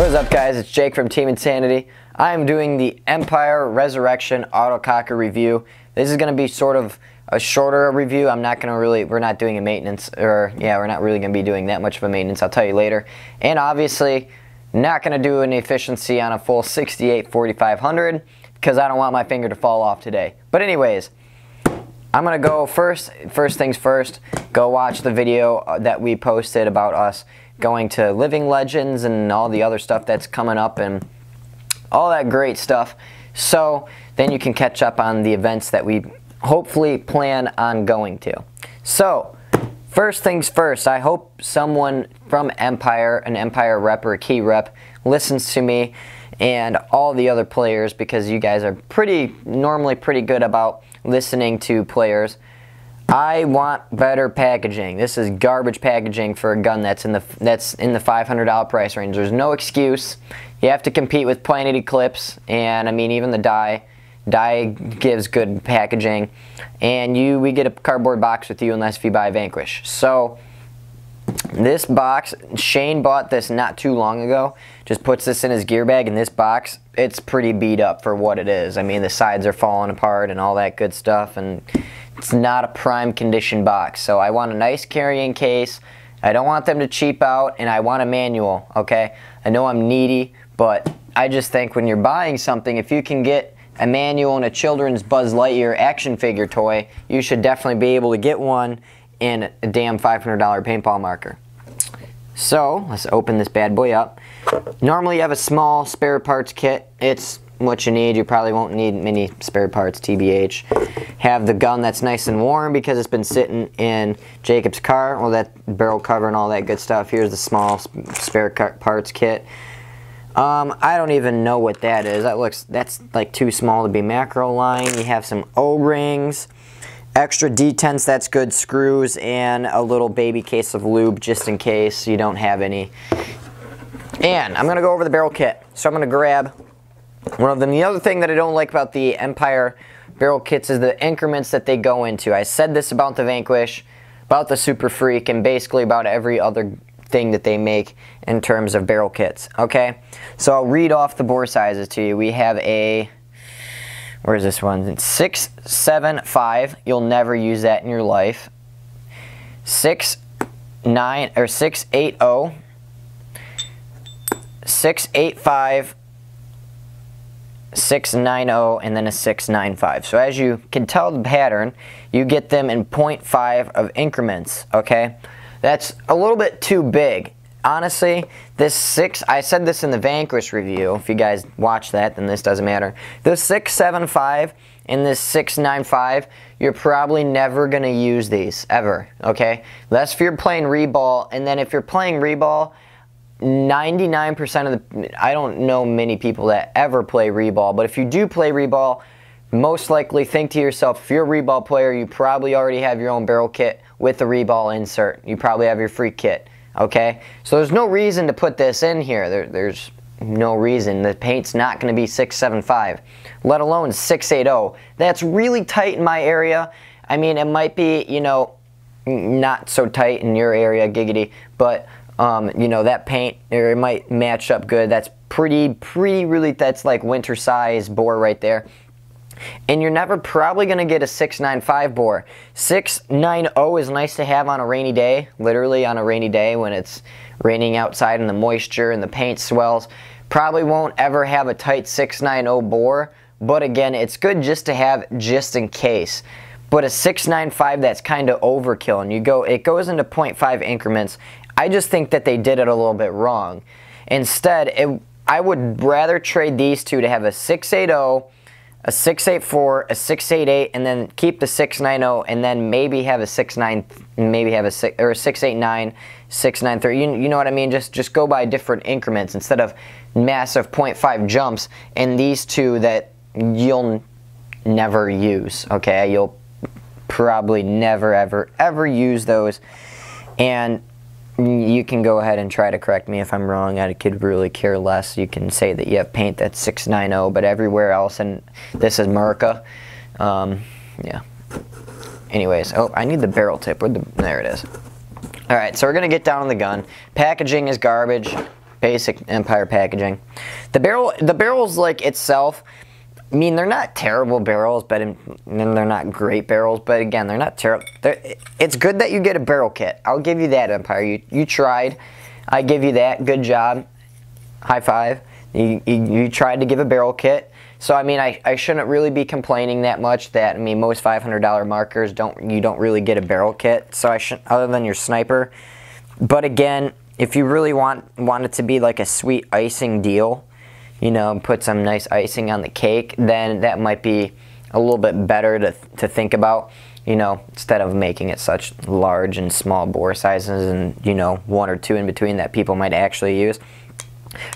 What is up, guys? It's Jake from Team Insanity. I am doing the Empire Resurrection Autococker review. This is going to be sort of a shorter review. I'm not going to really, we're not doing a maintenance, or yeah, we're not really going to be doing that much of a maintenance. I'll tell you later. And obviously, not going to do an efficiency on a full 68 4500 because I don't want my finger to fall off today. But anyways, I'm going to go first things first, go watch the video that we posted about us going to Living Legends and all the other stuff that's coming up and all that great stuff. So then you can catch up on the events that we hopefully plan on going to. So first things first, I hope someone from Empire, an Empire rep or a key rep, listens to me and all the other players, because you guys are normally pretty good about listening to players. I want better packaging. This is garbage packaging for a gun that's in the $500 price range. There's no excuse. You have to compete with Planet Eclipse, and I mean even the die gives good packaging, and we get a cardboard box with you unless you buy Vanquish. So this box, Shane bought this not too long ago. Just puts this in his gear bag, and this box, it's pretty beat up for what it is. I mean, the sides are falling apart and all that good stuff, and it's not a prime condition box. So I want a nice carrying case. I don't want them to cheap out, and I want a manual, okay? I know I'm needy, but I just think when you're buying something, if you can get a manual and a children's Buzz Lightyear action figure toy, you should definitely be able to get one in a damn $500 paintball marker. So let's open this bad boy up. Normally you have a small spare parts kit. It's what you need. You probably won't need many spare parts, TBH. Have the gun that's nice and warm because it's been sitting in Jacob's car. Well, that barrel cover and all that good stuff. Here's the small spare parts kit. I don't even know what that is. That's like too small to be macro line. You have some O-rings, extra detents, that's good, screws, and a little baby case of lube just in case you don't have any. And I'm going to go over the barrel kit. So I'm going to grab one of them. The other thing that I don't like about the Empire barrel kits is the increments that they go into. I said this about the Vanquish, about the Super Freak, and basically about every other thing that they make in terms of barrel kits. Okay, so I'll read off the bore sizes to you. We have a, where's this one? It's 6.75. You'll never use that in your life. 6.9 or 6.80, 6.85, 6.90, and then a 6.95. So as you can tell the pattern, you get them in 0.5 of increments, okay? That's a little bit too big. Honestly, I said this in the Vanquish review. If you guys watch that, then this doesn't matter. The 6.75 and this 6.95, you're probably never going to use these, ever, okay? That's if you're playing reball, and then if you're playing reball, 99% of the, I don't know many people that ever play reball, but if you do play reball, most likely think to yourself, if you're a reball player, you probably already have your own barrel kit with the reball insert. You probably have your free kit, okay? So there's no reason to put this in here. There's no reason. The paint's not going to be 6.75, let alone 6.80. That's really tight in my area. I mean, it might be, you know, not so tight in your area, giggity, but you know, that paint, or it might match up good. That's really, that's like winter size bore right there. And you're never probably going to get a 6.95 bore. 6.90 is nice to have on a rainy day, literally on a rainy day when it's raining outside and the moisture and the paint swells. Probably won't ever have a tight 6.90 bore, but again, it's good just to have just in case. But a 6.95, that's kind of overkill, and it goes into 0.5 increments. I just think that they did it a little bit wrong. Instead, I would rather trade these two to have a 6.80, a 6.84, a 6.88, and then keep the 6.90, and then maybe have a 6.9, maybe have a 6.89, 6.93. You know what I mean? Just go by different increments instead of massive 0.5 jumps. And these two that you'll never use. Okay, you'll probably never ever use those. And you can go ahead and try to correct me if I'm wrong. I could really care less. You can say that you have paint that's 6.90, but everywhere else, and this is America. Yeah. Anyways, oh, I need the barrel tip. There it is. Alright, so we're going to get down on the gun. Packaging is garbage. basic Empire packaging. The barrels like itself, I mean, they're not terrible barrels, but they're not great barrels. But again, they're not terrible. It's good that you get a barrel kit. I'll give you that, Empire. You tried. I give you that. Good job. High five. You tried to give a barrel kit. So I mean, I shouldn't really be complaining that much. That, I mean, most $500 markers you don't really get a barrel kit. So I shouldn't, other than your sniper. But again, if you really want it to be like a sweet icing deal, you know, put some nice icing on the cake, then that might be a little bit better to think about, you know, instead of making it such large and small bore sizes and, you know, 1 or 2 in between that people might actually use.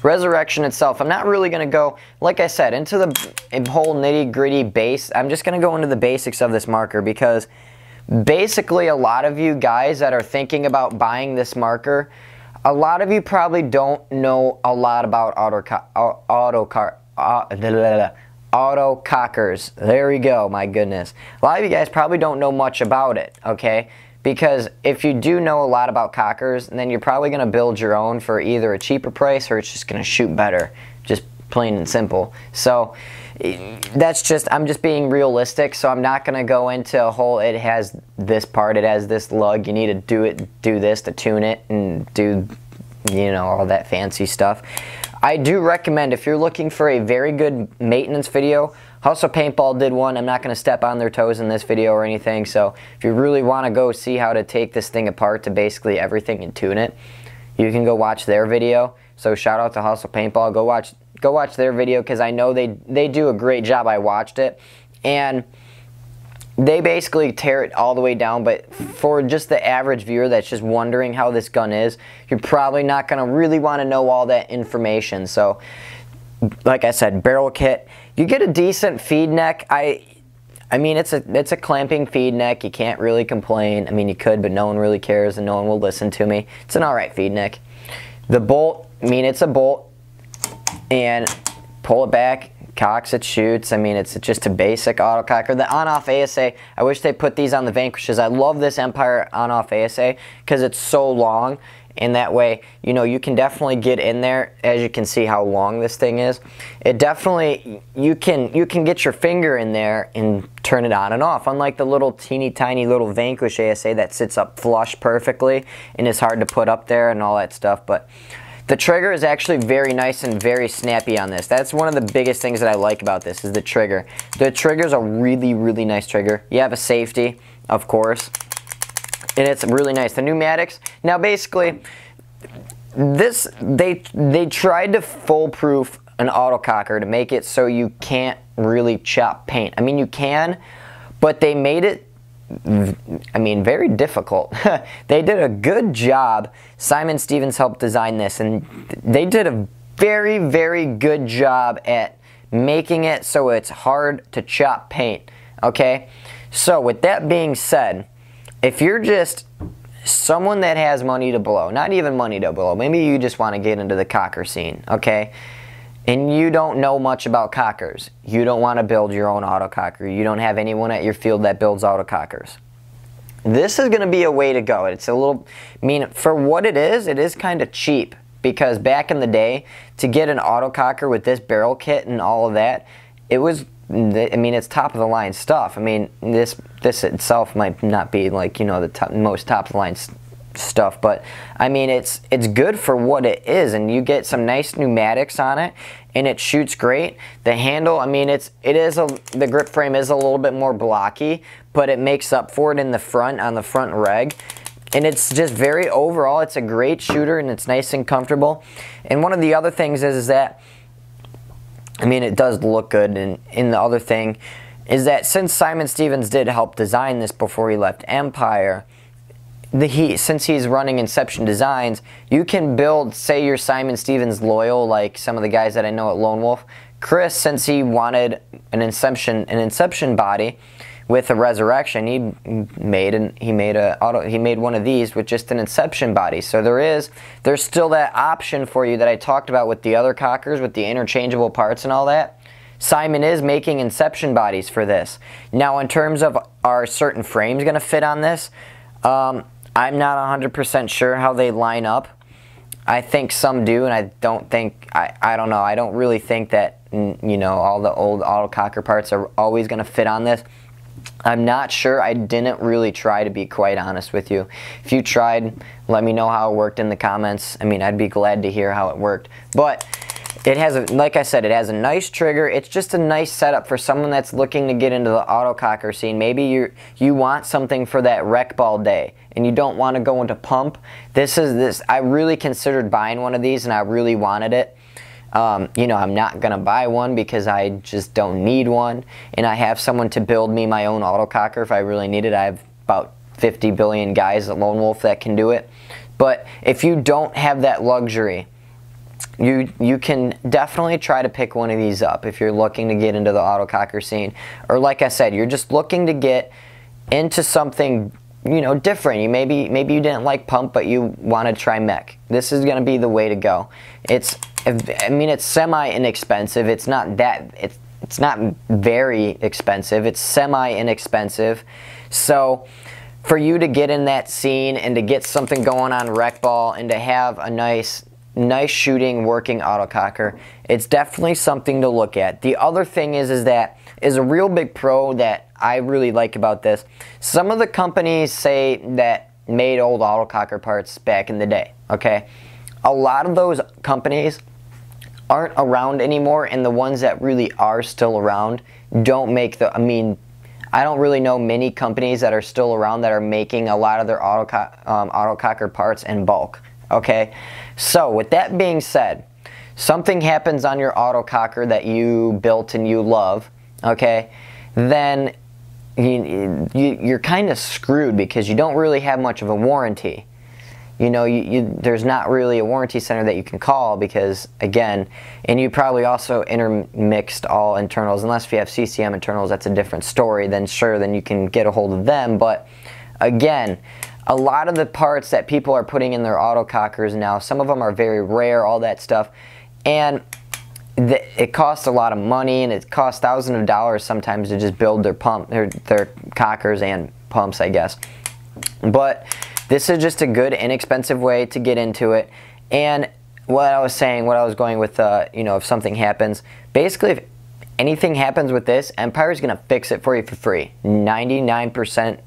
Resurrection itself, I'm not really going to go, like I said, into the whole nitty-gritty base. I'm just going to go into the basics of this marker, because basically a lot of you guys that are thinking about buying this marker, a lot of you probably don't know a lot about autocockers. There we go, my goodness. A lot of you guys probably don't know much about it, okay? Because if you do know a lot about cockers, then you're probably going to build your own for either a cheaper price or it's just going to shoot better. Just plain and simple. So that's just, I'm just being realistic, so I'm not going to go into a whole, it has this part, it has this lug, you need to do this to tune it and do, you know, all that fancy stuff. I do recommend, if you're looking for a very good maintenance video, also Paintball did one. I'm not going to step on their toes in this video or anything, so if you really want to go see how to take this thing apart to basically everything and tune it, you can go watch their video. So shout out to Hustle Paintball. Go watch their video, because I know they do a great job. I watched it, and they basically tear it all the way down. But for just the average viewer that's just wondering how this gun is, you're probably not going to really want to know all that information. So like I said, barrel kit, you get a decent feed neck. I mean, it's a clamping feed neck. You can't really complain. I mean, you could, but no one really cares and no one will listen to me. It's an alright feed neck. The bolt, I mean, it's a bolt, and pull it back, cocks, it shoots. I mean, it's just a basic autococker. The on-off ASA, I wish they put these on the Vanquishes. I love this Empire on-off ASA because it's so long, and that way, you know, you can definitely get in there. As you can see how long this thing is, it definitely, you can get your finger in there and turn it on and off, unlike the little teeny tiny little Vanquish ASA that sits up flush perfectly and is hard to put up there and all that stuff. But the trigger is actually very nice and very snappy on this. That's one of the biggest things that I like about this, is the trigger. The trigger's a really, really nice trigger. You have a safety, of course, and it's really nice. The pneumatics, now basically, this, they tried to foolproof an autococker to make it so you can't really chop paint. I mean, you can, but they made it, I mean, very difficult. They did a good job. Simon Stevens helped design this, and they did a very, very good job at making it so it's hard to chop paint, okay? So with that being said, if you're just someone that has money to blow, not even money to blow, maybe you just want to get into the cocker scene, okay? And you don't know much about cockers. You don't want to build your own autococker. You don't have anyone at your field that builds autocockers. This is going to be a way to go. It's a little, I mean, for what it is kind of cheap, because back in the day, to get an autococker with this barrel kit and all of that, it was, I mean, it's top of the line stuff. I mean, this itself might not be like, you know, the most top of the line stuff, but I mean, it's good for what it is, and you get some nice pneumatics on it, and it shoots great. The handle, I mean, the grip frame is a little bit more blocky, but it makes up for it in the front, on the front reg, and it's just very, overall, it's a great shooter, and it's nice and comfortable. And one of the other things is that, I mean, it does look good, and the other thing is that since Simon Stevens did help design this before he left Empire, since he's running Inception Designs, you can build, say you're Simon Stevens loyal, like some of the guys that I know at Lone Wolf. Chris, since he wanted an Inception body with a Resurrection, he made one of these with just an Inception body. So there's still that option for you that I talked about with the other cockers, with the interchangeable parts and all that. Simon is making Inception bodies for this. Now, in terms of, are certain frames going to fit on this? I'm not 100% sure how they line up. I think some do, and I don't think, I don't know, I don't really think that, you know, all the old Autococker parts are always going to fit on this. I'm not sure. I didn't really try, to be quite honest with you. If you tried, let me know how it worked in the comments. I mean, I'd be glad to hear how it worked. But it has, like I said, it has a nice trigger. It's just a nice setup for someone that's looking to get into the Autococker scene. Maybe you want something for that rec ball day, and you don't want to go into pump. I really considered buying one of these, and I really wanted it. You know, I'm not going to buy one because I just don't need one, and I have someone to build me my own Autococker if I really need it. I have about 50 billion guys at Lone Wolf that can do it. But if you don't have that luxury, you can definitely try to pick one of these up if you're looking to get into the Autococker scene. Or like I said, you're just looking to get into something, you know, different. Maybe you didn't like pump, but you want to try mech. This is going to be the way to go. I mean, it's semi-inexpensive. It's not very expensive. It's semi-inexpensive. So for you to get in that scene and to get something going on rec ball and to have a nice shooting working Autococker, it's definitely something to look at. The other thing is that a real big pro that I really like about this. Some of the companies say that made old Autococker parts back in the day, okay? A lot of those companies aren't around anymore, and the ones that really are still around don't make the, I mean, I don't really know many companies that are still around that are making a lot of their Autococker parts in bulk, okay? So with that being said, something happens on your Autococker that you built and you love, okay, then you're kind of screwed because you don't really have much of a warranty. You know, there's not really a warranty center that you can call because, again, and you probably also intermixed all internals. Unless if you have CCM internals, that's a different story. Then sure, then you can get a hold of them. But again, a lot of the parts that people are putting in their Autocockers now, some of them are very rare, all that stuff, and it costs a lot of money, and it costs thousands of dollars sometimes to just build their cockers and pumps, I guess. But this is just a good, inexpensive way to get into it. And what I was saying, what I was going with, you know, if something happens, basically if anything happens with this, Empire's going to fix it for you for free. 99%.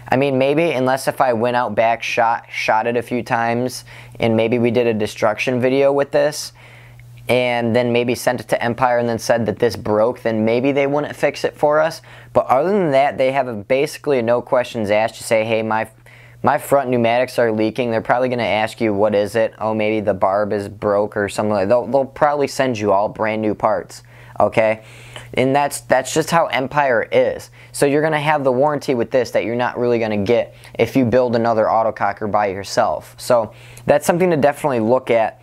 I mean, maybe, unless if I went out back, shot it a few times, and maybe we did a destruction video with this, and then maybe sent it to Empire and then said that this broke, then maybe they wouldn't fix it for us. But other than that, they have basically a no questions asked. You say, hey, my front pneumatics are leaking. They're probably going to ask you, what is it? Oh, maybe the barb is broke or something like that. They'll probably send you all brand new parts, okay? And that's just how Empire is. So you're going to have the warranty with this that you're not really going to get if you build another Autococker by yourself. So that's something to definitely look at.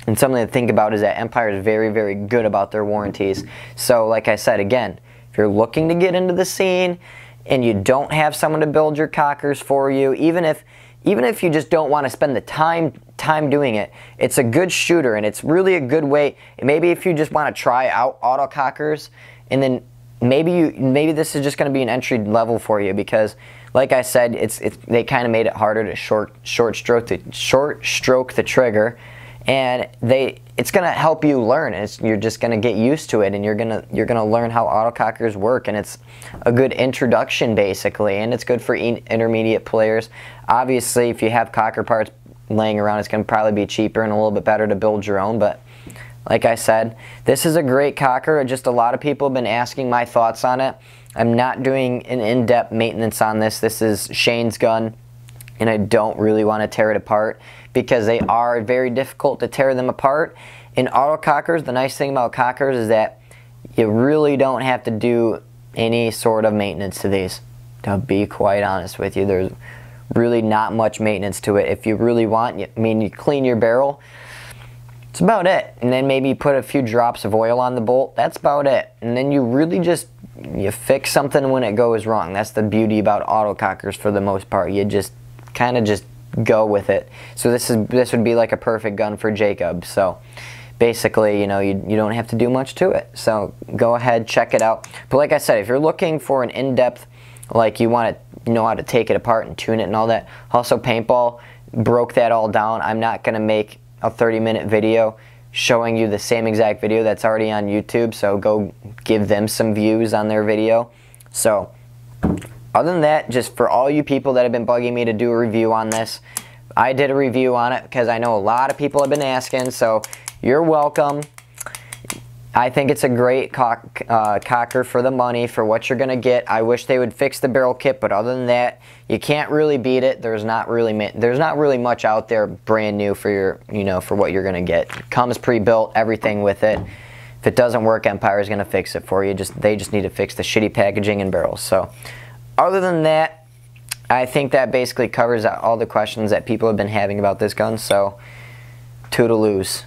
And something to think about is that Empire is very, very good about their warranties. So like I said, again, if you're looking to get into the scene and you don't have someone to build your cockers for you, even if you just don't want to spend the time doing it, it's a good shooter, and it's really a good way. Maybe if you just want to try out Autocockers, and then maybe this is just going to be an entry level for you, because like I said, they kind of made it harder to short stroke the trigger. And it's going to help you learn. You're just going to get used to it, and you're gonna learn how Autocockers work, and it's a good introduction basically, and it's good for intermediate players. Obviously, if you have cocker parts laying around, it's going to probably be cheaper and a little bit better to build your own. But like I said, this is a great cocker. Just a lot of people have been asking my thoughts on it. I'm not doing an in-depth maintenance on this. This is Shane's gun, and I don't really want to tear it apart, because they are very difficult to tear them apart. In Autocockers, the nice thing about cockers is that you really don't have to do any sort of maintenance to these. To be quite honest with you, there's really not much maintenance to it. If you really want, I mean, you clean your barrel, that's about it. And then maybe you put a few drops of oil on the bolt, that's about it. And then you really just, you fix something when it goes wrong. That's the beauty about Autocockers for the most part. You just kind of just go with it. So this would be like a perfect gun for Jacob. So basically, you know, you don't have to do much to it. So go ahead, check it out. But like I said, if you're looking for an in-depth, like you want to know how to take it apart and tune it and all that, also Paintball broke that all down. I'm not going to make a 30-minute video showing you the same exact video that's already on YouTube, so go give them some views on their video. So other than that, just for all you people that have been bugging me to do a review on this, I did a review on it because I know a lot of people have been asking, so you're welcome. I think it's a great cocker for the money, for what you're going to get. I wish they would fix the barrel kit, but other than that, you can't really beat it. There's not really much out there brand new for your, for what you're going to get. It comes pre-built, everything with it. If it doesn't work, Empire is going to fix it for you. They just need to fix the shitty packaging and barrels. So other than that, I think that basically covers all the questions that people have been having about this gun. So toodaloos.